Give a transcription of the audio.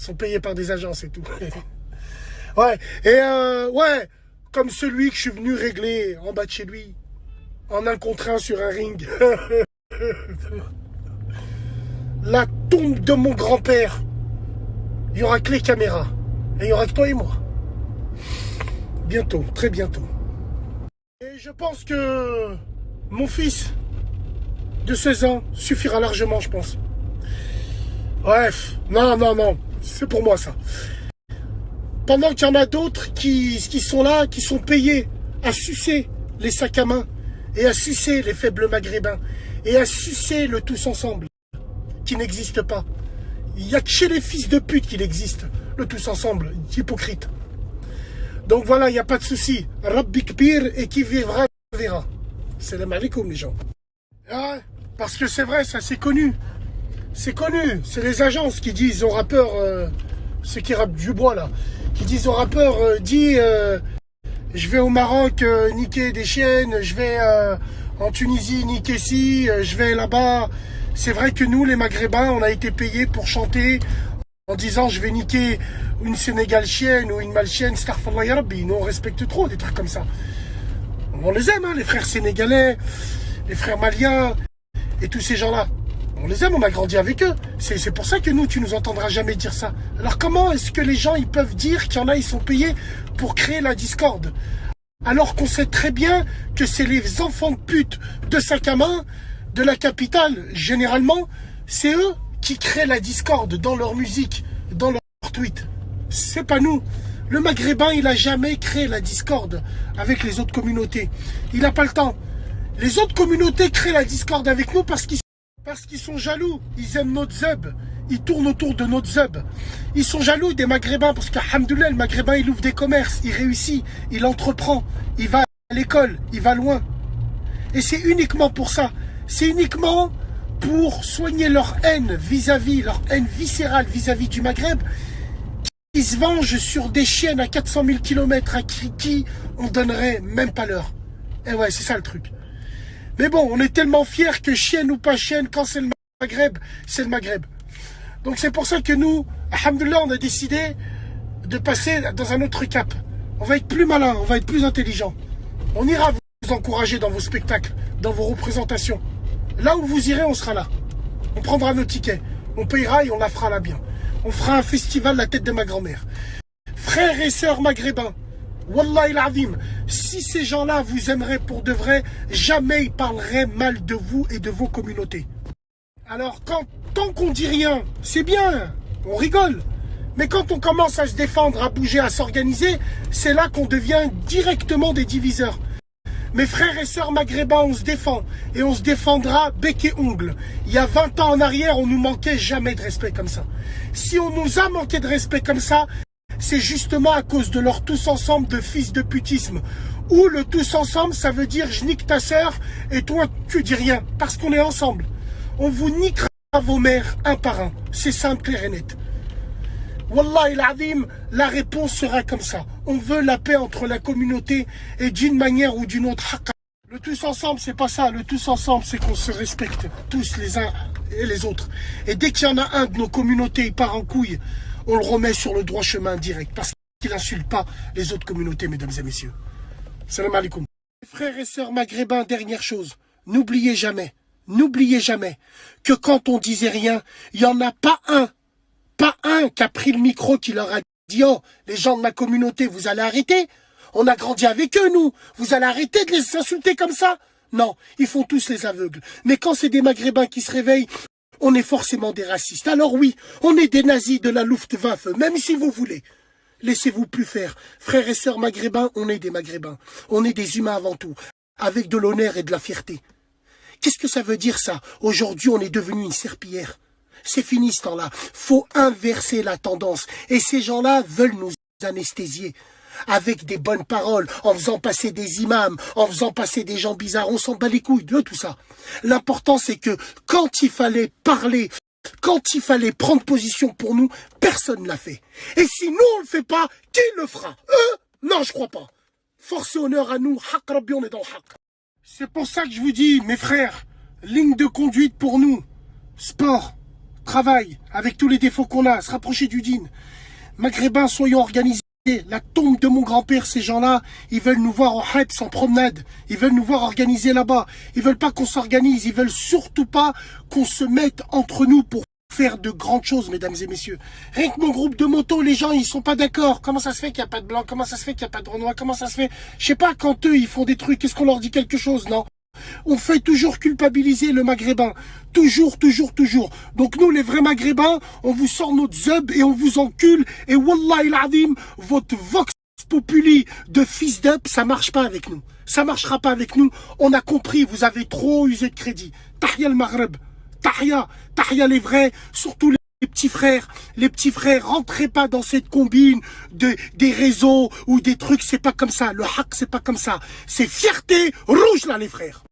sont payés par des agences et tout. Ouais, et ouais, comme celui que je suis venu régler en bas de chez lui, en un contre un sur un ring. La tombe de mon grand-père, il y aura que les caméras, et il y aura que toi et moi. Bientôt, très bientôt. Et je pense que mon fils de 16 ans suffira largement, je pense. Bref, non, c'est pour moi ça. Pendant qu'il y en a d'autres qui sont là, qui sont payés à sucer les sacs à main et à sucer les faibles maghrébins et à sucer le tous ensemble, qui n'existe pas. Il n'y a que chez les fils de pute qu'il existe, le tous ensemble, hypocrite. Donc voilà, il n'y a pas de souci. Rabbi Kbir et qui vivra, verra. Salam alaikum les gens. Ah, parce que c'est vrai, ça c'est connu. C'est connu. C'est les agences qui disent aux rappeurs, ceux qui rappent du bois là, qui disent aux rappeurs, je vais au Maroc niquer des chiennes, je vais en Tunisie niquer ci, je vais là-bas. C'est vrai que nous, les Maghrébins, on a été payés pour chanter en disant je vais niquer une Sénégalienne ou une Malchienne, Starfallah ya Rabbi. Nous, on respecte trop des trucs comme ça. On les aime, hein, les frères sénégalais, les frères maliens et tous ces gens-là. On les aime, on a grandi avec eux. C'est pour ça que nous, tu nous entendras jamais dire ça. Alors comment est-ce que les gens, ils peuvent dire qu'il y en a, ils sont payés pour créer la discorde? Alors qu'on sait très bien que c'est les enfants de pute de sac à main, de la capitale, généralement, c'est eux qui créent la discorde dans leur musique, dans leurs tweets. C'est pas nous. Le Maghrébin, il a jamais créé la discorde avec les autres communautés. Il n'a pas le temps. Les autres communautés créent la discorde avec nous parce qu'ils sont jaloux. Ils aiment notre zeb. Ils tournent autour de notre zeb. Ils sont jaloux des Maghrébins parce qu'alhamdoulilah, le Maghrébin, il ouvre des commerces, il réussit, il entreprend, il va à l'école, il va loin. Et c'est uniquement pour ça. C'est uniquement pour soigner leur haine vis-à-vis, leur haine viscérale vis-à-vis du Maghreb, qui se vengent sur des chiennes à 400 000 km à qui on donnerait même pas l'heure. Et ouais, c'est ça le truc. Mais bon, on est tellement fiers que chienne ou pas chienne, quand c'est le Maghreb, c'est le Maghreb. Donc c'est pour ça que nous, alhamdoulilah, on a décidé de passer dans un autre cap. On va être plus malin, on va être plus intelligent. On ira vous encourager dans vos spectacles, dans vos représentations. Là où vous irez, on sera là. On prendra nos tickets, on payera et on la fera là bien. On fera un festival la tête de ma grand-mère. Frères et sœurs maghrébins, Wallah il azim, si ces gens-là vous aimeraient pour de vrai, jamais ils parleraient mal de vous et de vos communautés. Alors tant qu'on dit rien, c'est bien, on rigole. Mais quand on commence à se défendre, à bouger, à s'organiser, c'est là qu'on devient directement des diviseurs. Mes frères et sœurs maghrébins, on se défend. Et on se défendra bec et ongle. Il y a 20 ans en arrière, on nous manquait jamais de respect comme ça. Si on nous a manqué de respect comme ça, c'est justement à cause de leur tous ensemble de fils de putisme. Ou le tous ensemble, ça veut dire je nique ta sœur et toi tu dis rien. Parce qu'on est ensemble. On vous niquera vos mères un par un. C'est simple, clair et net. Wallah il azim, la réponse sera comme ça. On veut la paix entre la communauté et d'une manière ou d'une autre. Le tous ensemble, c'est pas ça. Le tous ensemble, c'est qu'on se respecte tous les uns et les autres. Et dès qu'il y en a un de nos communautés, il part en couille, on le remet sur le droit chemin direct. Parce qu'il n'insulte pas les autres communautés, mesdames et messieurs. Salam alaikum. Frères et sœurs maghrébins, dernière chose. N'oubliez jamais que quand on disait rien, il n'y en a pas un qui a pris le micro qui leur a dit « Oh, les gens de ma communauté, vous allez arrêter. On a grandi avec eux, nous. Vous allez arrêter de les insulter comme ça ?» Non, ils font tous les aveugles. Mais quand c'est des Maghrébins qui se réveillent, on est forcément des racistes. Alors oui, on est des nazis de la Luftwaffe, même si vous voulez. Laissez-vous plus faire. Frères et sœurs maghrébins, on est des Maghrébins. On est des humains avant tout, avec de l'honneur et de la fierté. Qu'est-ce que ça veut dire ça? Aujourd'hui, on est devenu une serpillière. C'est fini ce temps-là. Faut inverser la tendance. Et ces gens-là veulent nous anesthésier. Avec des bonnes paroles, en faisant passer des imams, en faisant passer des gens bizarres. On s'en bat les couilles de tout ça. L'important, c'est que quand il fallait parler, quand il fallait prendre position pour nous, personne ne l'a fait. Et si nous, on ne le fait pas, qui le fera? Eux? Non, je crois pas. Force et honneur à nous. Haq Rabbi, on est dans le haq. C'est pour ça que je vous dis, mes frères, ligne de conduite pour nous. Sport, travail, avec tous les défauts qu'on a, se rapprocher du dîn. Maghrébins, soyons organisés. La tombe de mon grand-père, ces gens-là, ils veulent nous voir au Hebs en promenade. Ils veulent nous voir organiser là-bas. Ils veulent pas qu'on s'organise. Ils veulent surtout pas qu'on se mette entre nous pour faire de grandes choses, mesdames et messieurs. Rien que mon groupe de moto, les gens, ils sont pas d'accord. Comment ça se fait qu'il n'y a pas de blanc? Comment ça se fait qu'il n'y a pas de renois? Comment ça se fait? Je sais pas, quand eux, ils font des trucs, est-ce qu'on leur dit quelque chose? Non. On fait toujours culpabiliser le maghrébin. Toujours, toujours, toujours. Donc nous, les vrais maghrébins, on vous sort notre zub et on vous encule. Et wallahi l'azim, votre vox populi de fils d'up, ça marche pas avec nous. Ça marchera pas avec nous. On a compris, vous avez trop usé de crédit. Tahia le Maghreb. Tahia les vrais, surtout les petits frères. Les petits frères, rentrez pas dans cette combine des réseaux ou des trucs, c'est pas comme ça. Le haq, c'est pas comme ça. C'est fierté rouge là, les frères.